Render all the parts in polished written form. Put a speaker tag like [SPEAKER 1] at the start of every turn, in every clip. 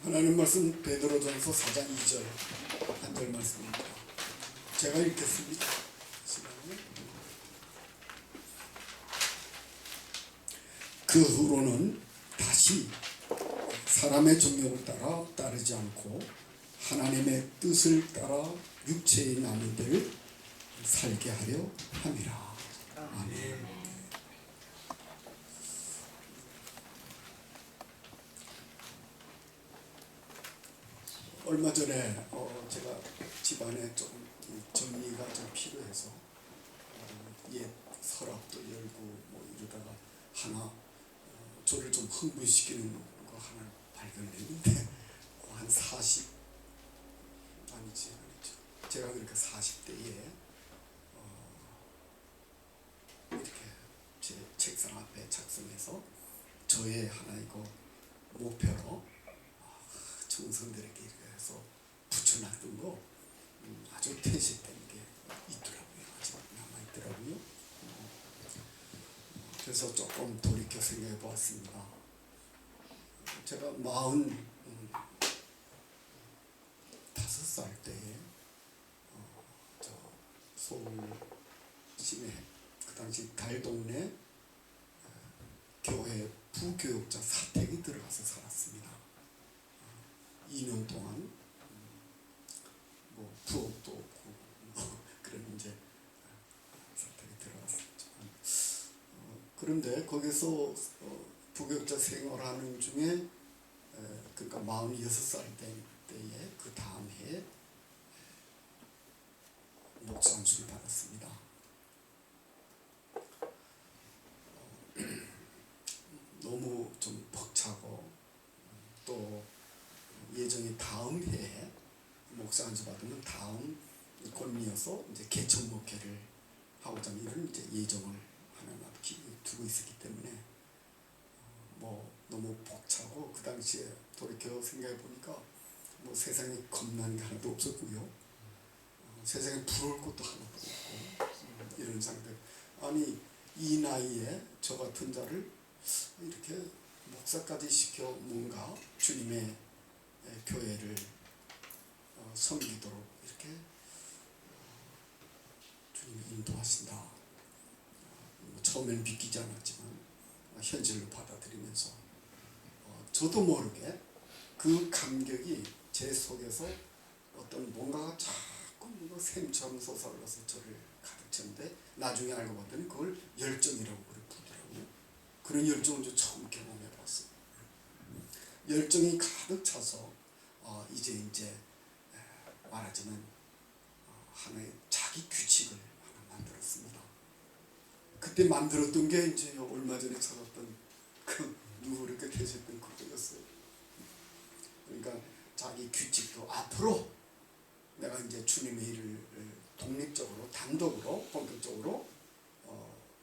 [SPEAKER 1] 하나님 말씀 베드로전서 4장 2절 한 절 말씀입니다. 제가 읽겠습니다. 그 후로는 다시 사람의 정욕을 따라 따르지 않고 하나님의 뜻을 따라 육체의 나무들 살게 하려 함이라. 아멘. 얼마 전에 제가 집안에 좀 정리가 좀 필요해서 옛 서랍도 열고 뭐 이러다가 하나 저를 좀 흥분시키는 거 하나 발견했는데 한 40 아니죠. 제가 그러니까 40대에 이렇게 제 책상 앞에 작성해서 저의 하나 이거 목표로 정성들에게 이렇게 해서 붙여놨던 거 아주 퇴색된 게 있더라고요. 아직 남아있더라고요. 그래서 조금 돌이켜 생각해 보았습니다. 제가 45살 때에 저 서울 시내 그 당시 달동네 교회 부교육자 사택에 들어가서 살았습니다. 2년 동안 뭐 부엌도 없고 뭐 그런 이제 사택에 들어갔었지만 그런데 거기서 부교육자 생활하는 중에 그러니까 46살 때에 그 다음 해에 목사 안수를 받았습니다. 너무 좀 벅차고 또 예정이 다음 해에 목사 안수 받으면 다음 권리여서 이제 개척 목회를 하고자 하는 이런 이제 예정을 하나 두고 있었기 때문에 뭐 너무 벅차고 그 당시에 돌이켜 생각해 보니까 뭐 세상에 겁나는 게 하나도 없었고요. 세상에 부러울 것도 하나도 없고 이런 상태. 아니 이 나이에 저 같은 자를 이렇게 목사까지 시켜 뭔가 주님의 교회를 섬기도록 이렇게 주님이 인도하신다. 처음에는 믿기지 않았지만 현실로 받아들이면서 저도 모르게 그 감격이 제 속에서 어떤 뭔가가 자꾸 샘처럼 솟아올라서 저를 가득 쳤는데 나중에 알고 봤더니 그걸 열정이라고 부르더라고요. 그런 열정을 저 처음 경험해 봤어요. 열정이 가득 차서 이제 말하자면 하나의 자기 규칙을 하나 만들었습니다. 그때 만들었던 게 이제 얼마 전에 찾았던 그 누구 이렇게 되셨던 그거였어요. 그러니까 자기 규칙도 앞으로 내가 이제 주님의 일을 독립적으로 단독으로 본격적으로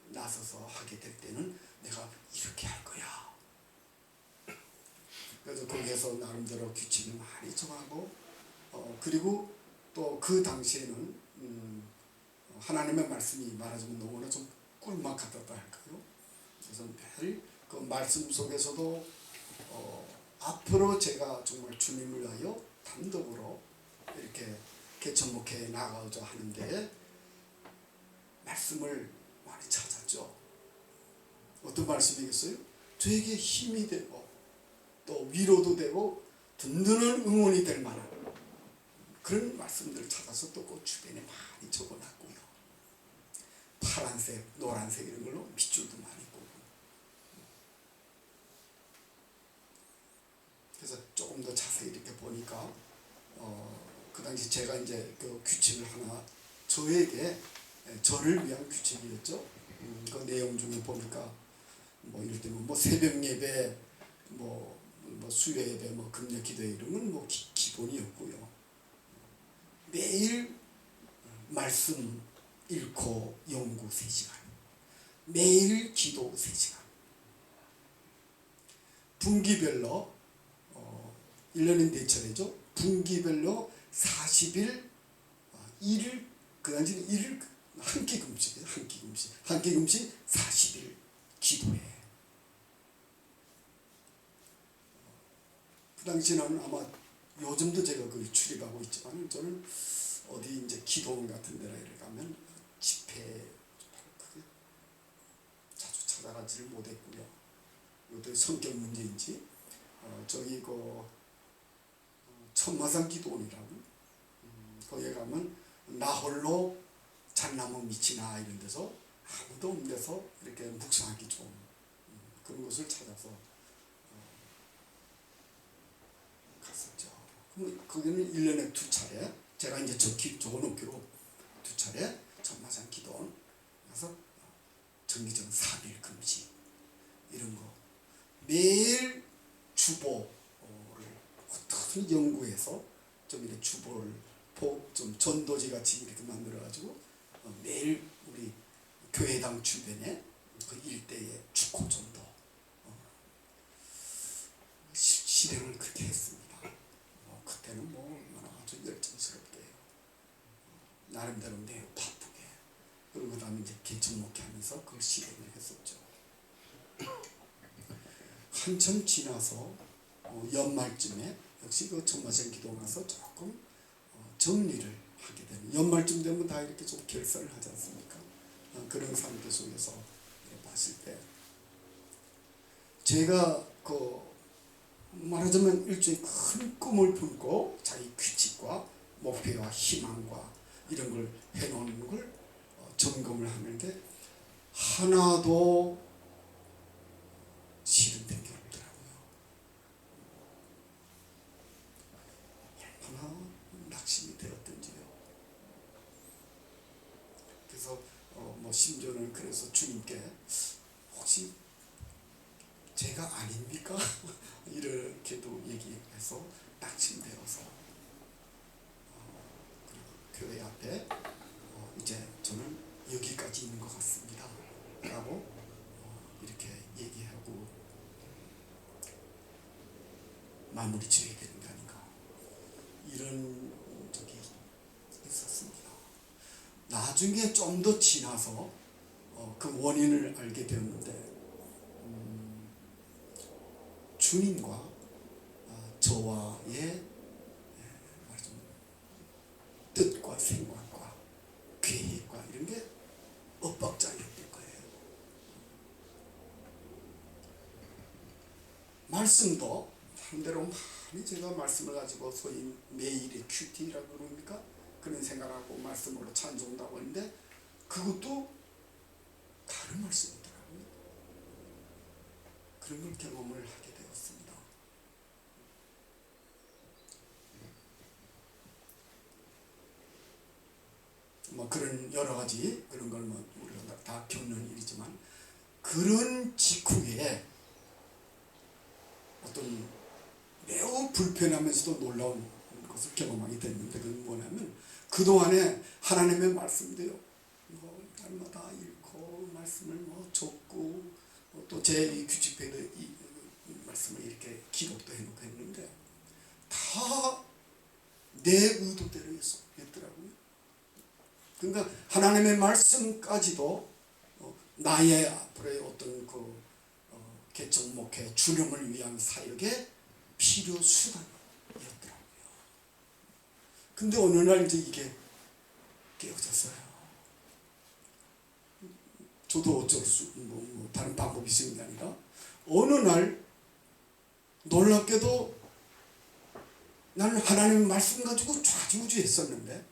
[SPEAKER 1] 나서서 하게 될 때는 내가 이렇게 할 거야. 그래서 거기에서 나름대로 규칙을 많이 정하고 그리고 또 그 당시에는 하나님의 말씀이 말하자면 너무나 좀 꿀맛 같았다 할까요? 그래서 매일 그 말씀 속에서도 앞으로 제가 정말 주님을 위하여 단독으로 이렇게 개척 목회에 나가고자 하는데 말씀을 많이 찾았죠. 어떤 말씀이겠어요? 저에게 힘이 되고 또 위로도 되고 든든한 응원이 될 만한 그런 말씀들을 찾아서 또 그 주변에 많이 적어놨고요. 파란색, 노란색 이런 걸로 밑줄도 많이 꽂고 그래서 조금 더 자세히 이렇게 보니까 그 당시 제가 이제 그 규칙을 하나 저에게 저를 위한 규칙이었죠. 그 내용 중에 보니까 뭐 이럴 때면 뭐 새벽 예배 뭐 수요 예배 뭐 금요 기도 이런 건 뭐 기본이었고요. 매일 말씀 읽고 연구 3시간 매일 기도 3시간 분기별로 1년에 4차례죠. 분기별로 40일 1일 그 당시는 1일 한 끼 금식이에요. 한 끼 금식 40일 기도해. 그 당시에는 아마 요즘도 제가 거기 출입하고 있지만 저는 어디 이제 기도원 같은 데나 이래 가면 집회 그게 자주 찾아가지를 못했고요. 이것도 성격 문제인지 저기 그 천마산 기도원이라고 거기에 가면 나 홀로 잣나무 밑이나 이런 데서 아무도 없는 데서 이렇게 묵상하기 좋은 그런 곳을 찾아서 갔었죠. 그럼 거기는 1년에 2차례 제가 이제 적어놓기로 2차례 천마산 기도원 가서 정기적 3일 금식 이런 거 매일 주보를 어떻게 연구해서 좀 이렇게 주보를 좀 전도지 같이 이렇게 만들어 가지고 매일 우리 교회당 주변에 그 일대에 축구 전도 실행을 그렇게 했습니다. 그때는 뭐 아주 열정스럽게 나름대로 매우 바쁘게 그리고 그 다음에 이제 개척 목회하면서 그걸 실행을 했었죠. 한참 지나서 연말쯤에 역시 그 천마산 기도 가서 조금 정리를 하게 되는 연말쯤 되면 다 이렇게 좀 결산을 하지 않습니까? 그런 상태 속에서 봤을 때 제가 그 말하자면 일종의 큰 꿈을 품고 자기 규칙과 목표와 희망과 이런 걸 해놓는 걸 점검을 하는데 하나도 실현된 게 없더라고요. 얼마나 낙심이 되었던지요. 그래서 뭐 심지어는 그래서 주님께 혹시 제가 아닙니까? 이렇게도 얘기해서 낙심되어서 교회 앞에 이제 저는 여기까지 있는 것 같습니다 라고 이렇게 얘기하고 마무리 지어야 되는 게 아닌가 이런 적이 있었습니다. 나중에 좀 더 지나서 그 원인을 알게 되었는데 주님과 저와의 뜻과 생각과 계획과 이런 게 엇박자였던 거예요. 말씀도 한대로 많이 제가 말씀을 가지고 소위 매일의 큐티라고 그럽니까? 그런 생각하고 말씀으로 찬송도 하고 있는데 그것도 다른 말씀이더라고요. 그런 걸 경험을 하게 되었습니다. 뭐 그런 여러 가지 그런 걸 뭐 우리가 다 겪는 일이지만 그런 직후에 어떤 매우 불편하면서도 놀라운 것을 경험하게 됐는데 그건 뭐냐면 그동안에 하나님의 말씀도요 뭐 날마다 읽고 말씀을 뭐 적고 또 제 규칙표에도 이 말씀을 이렇게 기록도 해놓고 했는데 다 내 의도대로 했더라고요. 그러니까 하나님의 말씀까지도 나의 앞으로의 어떤 그 개척 목회 주님을 위한 사역의 필요 수단이었더라고요. 근데 어느 날 이제 이게 깨어졌어요. 저도 어쩔 수 뭐 다른 방법이 있는 게 아니라 어느 날 놀랍게도 나는 하나님의 말씀 가지고 좌지우지했었는데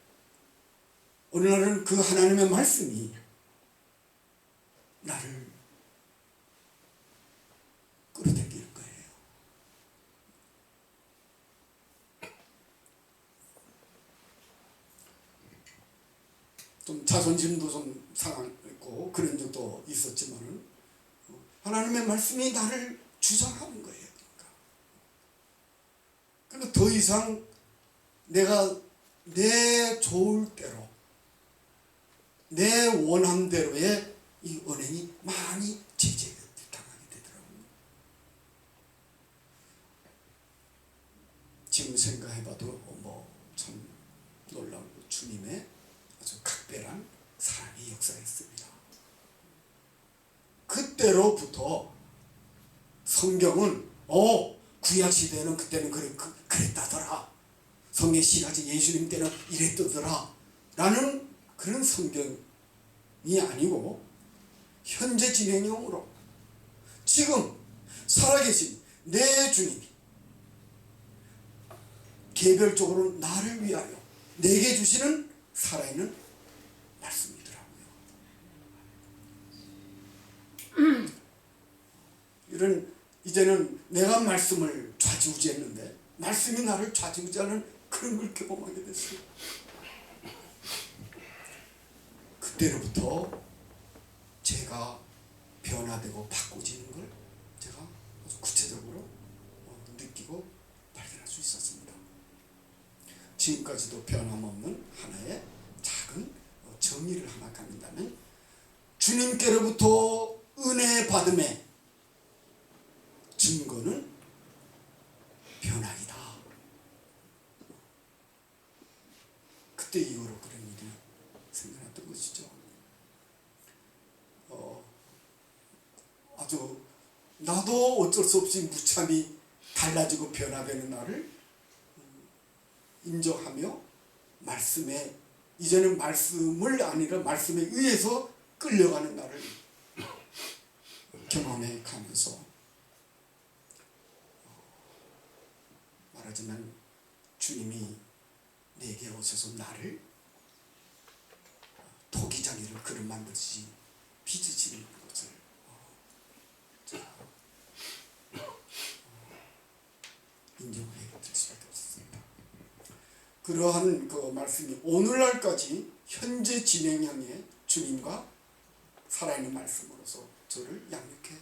[SPEAKER 1] 어느 날은 그 하나님의 말씀이 나를 끌어당기는 거예요. 좀 자존심도 좀 상하고 그런 적도 있었지만은 하나님의 말씀이 나를 주장하는 거예요. 그러니까 더 이상 내가 내 좋을 대로 내 원함대로의 이 은행이 많이 제재당하게 되더라고요. 지금 생각해봐도 뭐 참 놀라운 주님의 아주 각별한 사랑의 역사였습니다. 그때로부터 성경은 구약 시대에는 그때는 그랬다더라. 성경 시가지 예수님 때는 이랬더더라. 라는 그런 성경이 아니고 현재 진행형으로 지금 살아계신 내 주님이 개별적으로 나를 위하여 내게 주시는 살아있는 말씀이더라고요. 이제는 내가 말씀을 좌지우지했는데 말씀이 나를 좌지우지하는 그런 걸 경험하게 됐어요. 그때로부터 제가 변화되고 바꿔지는 걸 제가 아주 구체적으로 느끼고 발견할 수 있었습니다. 지금까지도 변함없는 하나의 작은 정의를 하나 갖는다면 주님께로부터 은혜 받음의 증거는 변화이다. 그때 이후로 그런 일이 생겨났던 것이죠. 아주 나도 어쩔 수 없이 무참히 달라지고 변화되는 나를 인정하며 말씀에 이제는 말씀을 아니라 말씀에 의해서 끌려가는 나를 경험해 가면서 말하자면 주님이 내게 오셔서 나를 토기장이를 그릇 만들지 빚으시는 것을 인정하게 될 수밖에 없습니다. 그러한 그 말씀이 오늘날까지 현재 진행형의 주님과 살아있는 말씀으로서 저를 양육해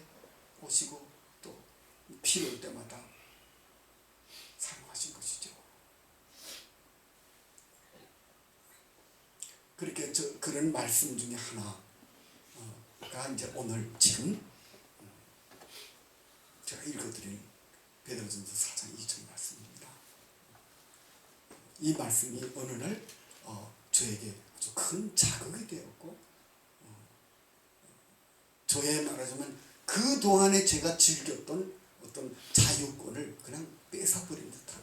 [SPEAKER 1] 오시고 또 필요할 때마다 사용하신 것이죠. 그렇게 그런 말씀 중에 하나가 이제 오늘 지금 제가 읽어드린 베드로전서 4장 2절 말씀입니다. 이 말씀이 어느 날 저에게 아주 큰 자극이 되었고 저의 말하자면 그동안에 제가 즐겼던 어떤 자유권을 그냥 뺏어버린 듯한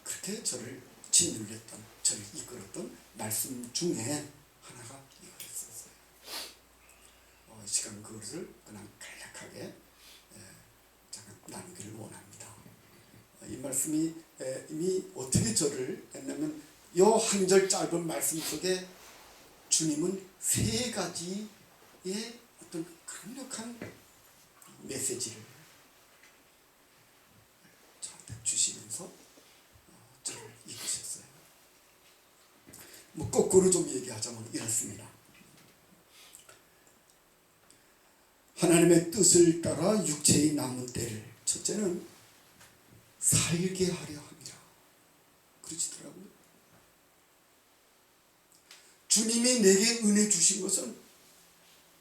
[SPEAKER 1] 그렇게 저를 짓눌렸던 저를 이끌었던 말씀 중에 하나가 이거였었어요. 시간 그것을 그냥 간략하게 잠깐 나누기를 원합니다. 이 말씀이 이미 어떻게 저를 했냐면 이 한 절 짧은 말씀 속에 주님은 세 가지의 어떤 강력한 메시지를 저한테 주시면서 저를 이끄셨어요. 뭐 거꾸로 좀 얘기하자면 이렇습니다. 하나님의 뜻을 따라 육체의 남은 때를 첫째는 살게 하려 함이라 그러시더라고요. 주님이 내게 은혜 주신 것은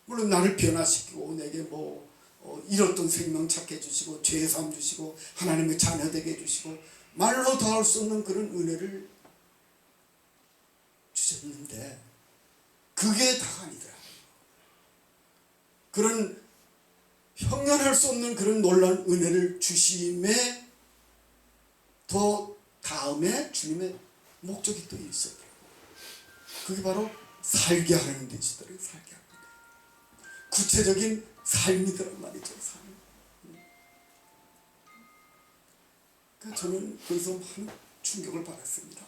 [SPEAKER 1] 물론 나를 변화시키고 내게 잃었던 생명 찾게 해주시고 죄사함 주시고 하나님의 자녀 되게 해주시고 말로 다 할 수 없는 그런 은혜를 주셨는데 그게 다가 아니더라. 그런 형연할 수 없는 그런 놀라운 은혜를 주심에 더 다음에 주님의 목적이 또 있어요. 그게 바로 살게 하는 데시더라고요. 살게 하는 데. 구체적인 삶이더란 말이죠. 삶. 그러니까 저는 거기서 많은 충격을 받았습니다.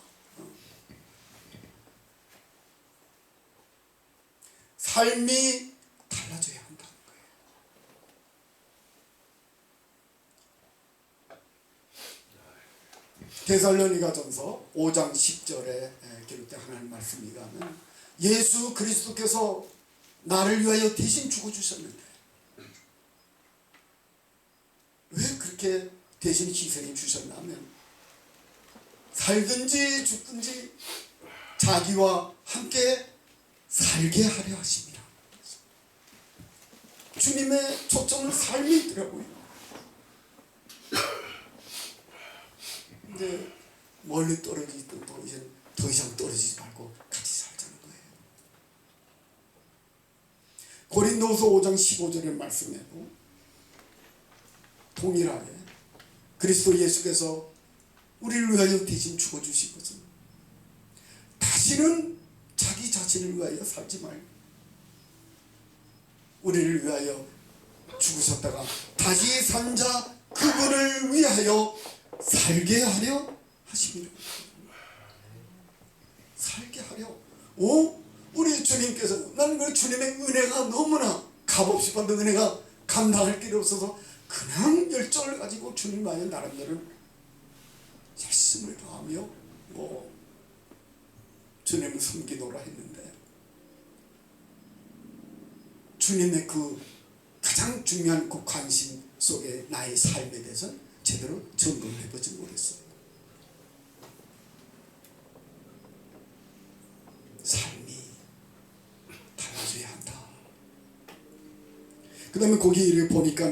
[SPEAKER 1] 삶이 달라져야 한다는 거예요. 데살로니가전서 5장 10절에 기록된 하나님 말씀이 가면 예수 그리스도께서 나를 위하여 대신 죽어주셨는데 왜 그렇게 대신 희생해 주셨냐면 살든지 죽든지 자기와 함께 살게 하려 하십니다. 주님의 초점은 삶이 있더라고요. 근데 멀리 떨어지던 이제 더 이상 떨어지지 말고 같이 살자는 거예요. 고린도후서 5장 15절의 말씀에도 동일하게 그리스도 예수께서 우리를 위하여 대신 죽어주신 것은 다시는 자기 자신을 위하여 살지 말고 우리를 위하여 죽으셨다가 다시 산 자 그분을 위하여 살게 하려 하십니다. 살게 하려. 우리 주님께서, 나는 그 주님의 은혜가 너무나 값없이 받은 은혜가 감당할 길이 없어서 그냥 열정을 가지고 주님 위하여 나름대로 열심을 다하며 주님을 섬기노라 했는데, 주님의 그 가장 중요한 그 관심 속에 나의 삶에 대해서는 제대로 점검을 해보지 못했어요. 삶이 달라져야 한다. 그 다음에 거기를 보니까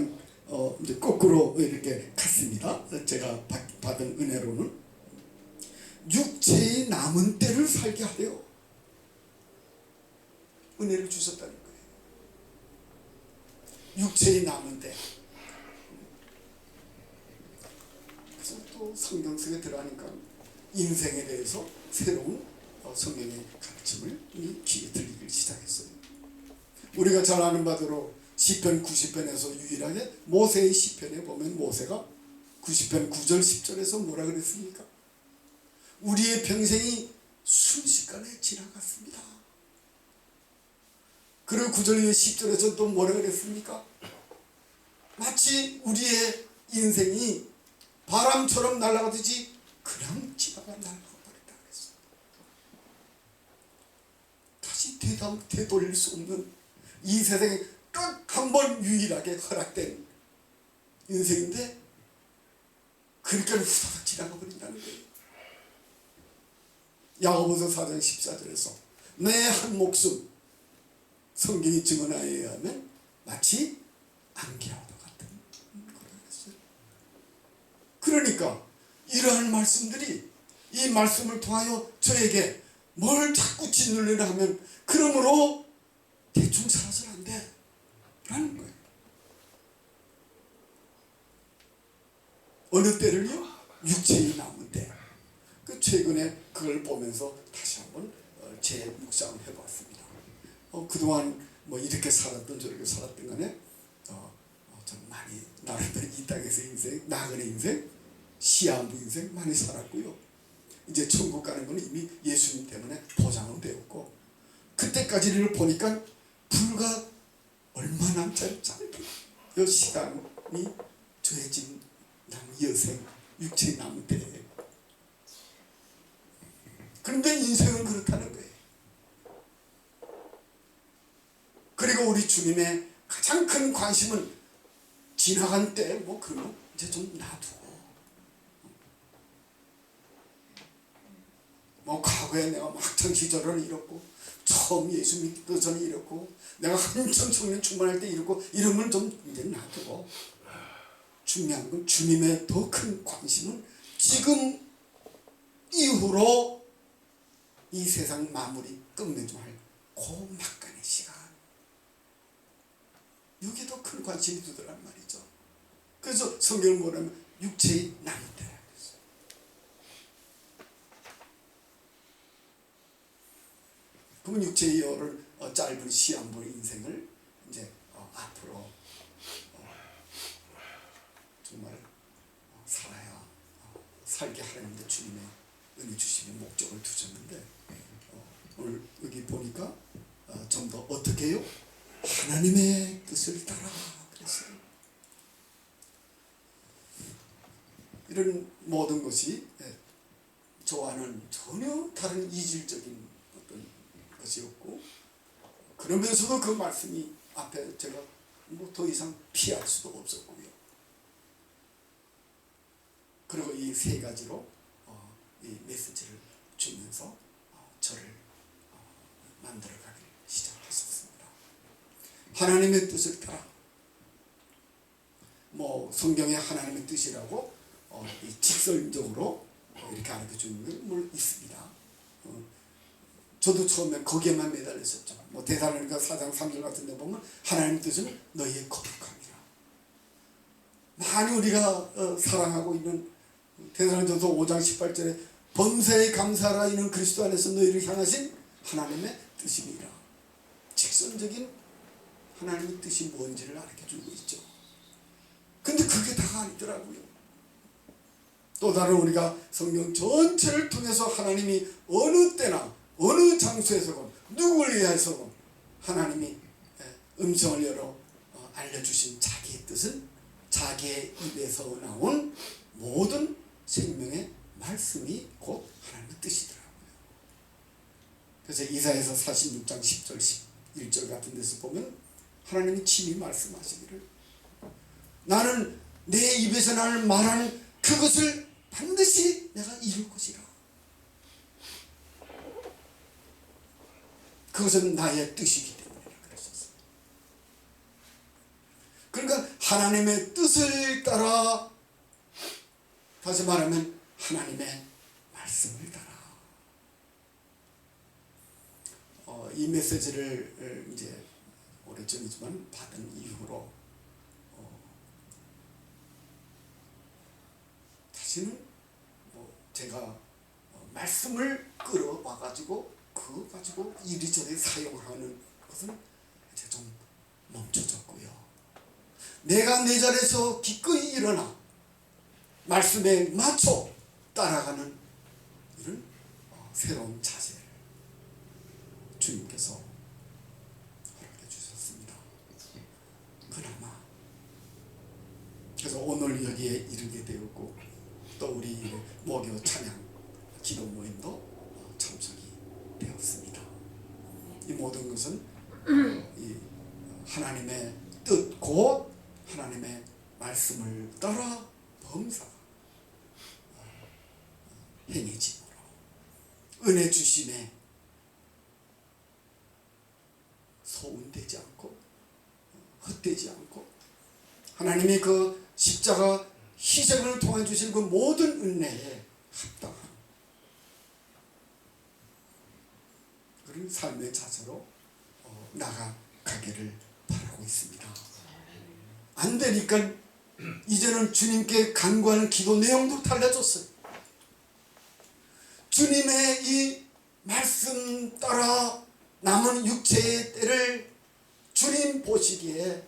[SPEAKER 1] 이제 거꾸로 이렇게 갔습니다. 제가 받은 은혜로는 육체의 남은 때를 살게 하려 은혜를 주셨다는 거예요. 육체의 남은 때. 그래서 또 성경 속에 들어가니까 인생에 대해서 새로운 성경의 가르침을 귀에 들리기 시작했어요. 우리가 잘 아는 바대로 시편 90편에서 유일하게 모세의 시편에 보면 모세가 90편 9절 10절에서 뭐라 그랬습니까? 우리의 평생이 순식간에 지나갔습니다. 그리고 9절 10절에서 또 뭐라 그랬습니까? 마치 우리의 인생이 바람처럼 날아가듯이 그냥 지나가 날아가버렸다 그랬어요. 다시 되돌릴 수 없는 이 세상에 딱 한 번 유일하게 허락된 인생인데 그러니까 후다닥 지나가 버린다는 거예요. 야고보서 4장 14절에서 내 한 목숨, 성경이 증언하에 의하면 마치 안개와도 같은 거라고 했어요. 그러니까 이러한 말씀들이, 이 말씀을 통하여 저에게 뭘 자꾸 짓누르려 하면 그러므로 대충 살아서는 안 돼 라는 거예요. 어느 때를요? 육체의 남은 때. 최근에 그걸 보면서 다시 한번 재묵상을 해봤습니다. 그동안 이렇게 살았던 저렇게 살았던 간에 좀 많이 나름대로 이 땅에서 인생, 나그네 인생, 시한부 인생 많이 살았고요. 이제 천국 가는 건 이미 예수님 때문에 보장은 되었고, 그때까지를 보니까 불과 얼마 남지 않은 이 시간이 죄진 여생, 육체의 남은 때예요. 그런데 인생은 그렇다는 거예요. 그리고 우리 주님의 가장 큰 관심은 지나간 때 그러면 이제 좀 놔두고, 과거에 내가 학창 시절은 이렇고, 처음 예수 믿기 전에 이렇고, 내가 한참 청년 충만할 때 이렇고, 이러면 좀 이제 놔두고, 중요한 건 주님의 더 큰 관심은 지금 이후로 이 세상 마무리 끝내줘야 할 그 막간의 시간, 여기에 더 큰 관심이 두더란 말이죠. 그래서 성경을 뭐라면 육체의 남은 때라 그랬어요. 그러면 육체의 여를 짧은 시한부 인생을 이제 앞으로 정말 살아야 살게 하려는데 주님의 은혜 주시는 목적을 두셨는데, 오늘 여기 보니까 좀 더 어떻게 해요? 하나님의 뜻을 따라 그랬어요. 이런 모든 것이 저와는 전혀 다른 이질적인 어떤 것이었고, 그러면서도 그 말씀이 앞에 제가 더 이상 피할 수도 없었고요. 그리고 이 세 가지로 이 메시지를 주면서 저를 만들어가기 시작했었습니다. 하나님의 뜻을 따라. 성경에 하나님의 뜻이라고 이 직설적으로 이렇게 알려주는 게 물론 있습니다. 저도 처음에 거기에만 매달렸었죠. 데살로니가 4장 3절 같은 데 보면 하나님의 뜻은 너희의 거룩함이라. 많이 우리가 사랑하고 있는 데살로니가전서 5장 18절에 범사에 감사하라 이는 그리스도 안에서 너희를 향하신 하나님의 뜻이니라. 직선적인 하나님의 뜻이 뭔지를 알려주고 있죠. 근데 그게 다가 아니더라고요. 또 다른 우리가 성경 전체를 통해서 하나님이 어느 때나 어느 장소에서건 누구를 위해서건 하나님이 음성을 열어 알려주신 자기의 뜻은 자기의 입에서 나온 모든 생명의 말씀이 곧 하나님의 뜻이더라고요. 그래서 이사야서 46장 10절 11절 같은 데서 보면 하나님이 친히 말씀하시기를 나는 내 입에서 나는 말하는 그것을 반드시 내가 이룰 것이라. 그것은 나의 뜻이기 때문이라 그랬었어요. 그러니까 하나님의 뜻을 따라, 다시 말하면 하나님의 말씀을 따라. 이 메시지를 이제 오래전이지만 받은 이후로 다시는 제가 말씀을 끌어와 가지고 그거 가지고 이리저리 사용하는 것은 이제 좀 멈춰졌고요. 내가 내 자리에서 기꺼이 일어나 말씀에 맞춰 따라가는 이런 새로운 자세를 주님께서 허락해 주셨습니다. 그나마 그래서 오늘 여기에 이르게 되었고 또 우리 목요 찬양 기도 모임도 참석이 되었습니다. 이 모든 것은 이 하나님의 뜻 곧 하나님의 말씀을 따라 범사가 행해짐으로 은혜 주심에 소운되지 않고 헛되지 않고 하나님이 그 십자가 희생을 통해 주신 그 모든 은혜에 합당한 그런 삶의 자세로 나아가기를 바라고 있습니다. 안 되니까 이제는 주님께 간구하는 기도 내용도 달라졌어요. 주님의 이 말씀 따라 남은 육체의 때를 주님 보시기에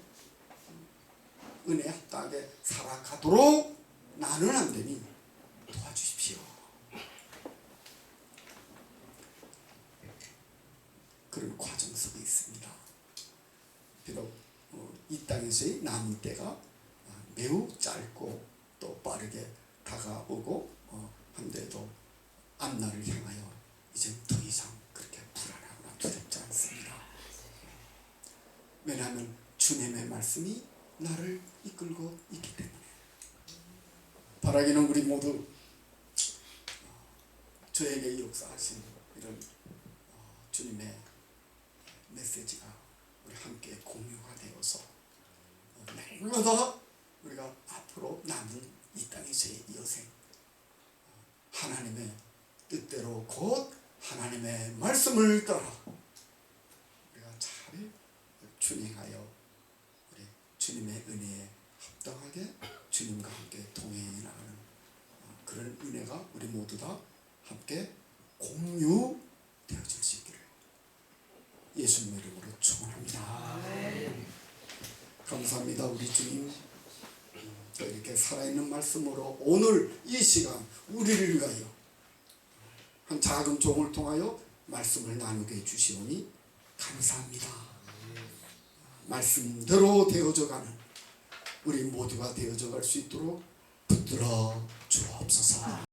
[SPEAKER 1] 은혜 합당하게 살아가도록 나는 안 되니 도와주십시오. 그런 과정 속에 있습니다. 비록 이 땅에서의 남은 때가 매우 짧고 또 빠르게 다가오고 한데도 앞날을 향하여 이제 더 이상 그렇게 불안하거나 두렵지 않습니다. 왜냐하면 주님의 말씀이 나를 이끌고 있기 때문에. 바라기는 우리 모두 저에게 역사하신 이런 주님의 메시지가 우리 함께 공유가 되어서 날마다 우리가 앞으로 남은 이 땅에서의 여생 하나님의 뜻대로 곧 하나님의 말씀을 따라 우리가 잘 준행하여 우리 주님의 은혜에 합당하게 주님과 함께 동행해 나가는 그런 은혜가 우리 모두 다 함께 공유되어질 수 있기를 예수님의 이름으로 축원합니다. 감사합니다. 우리 주님 또 이렇게 살아있는 말씀으로 오늘 이 시간 우리를 위하여 한 작은 종을 통하여 말씀을 나누게 해주시오니 감사합니다. 말씀대로 되어져가는 우리 모두가 되어져 갈 수 있도록 붙들어 주옵소서.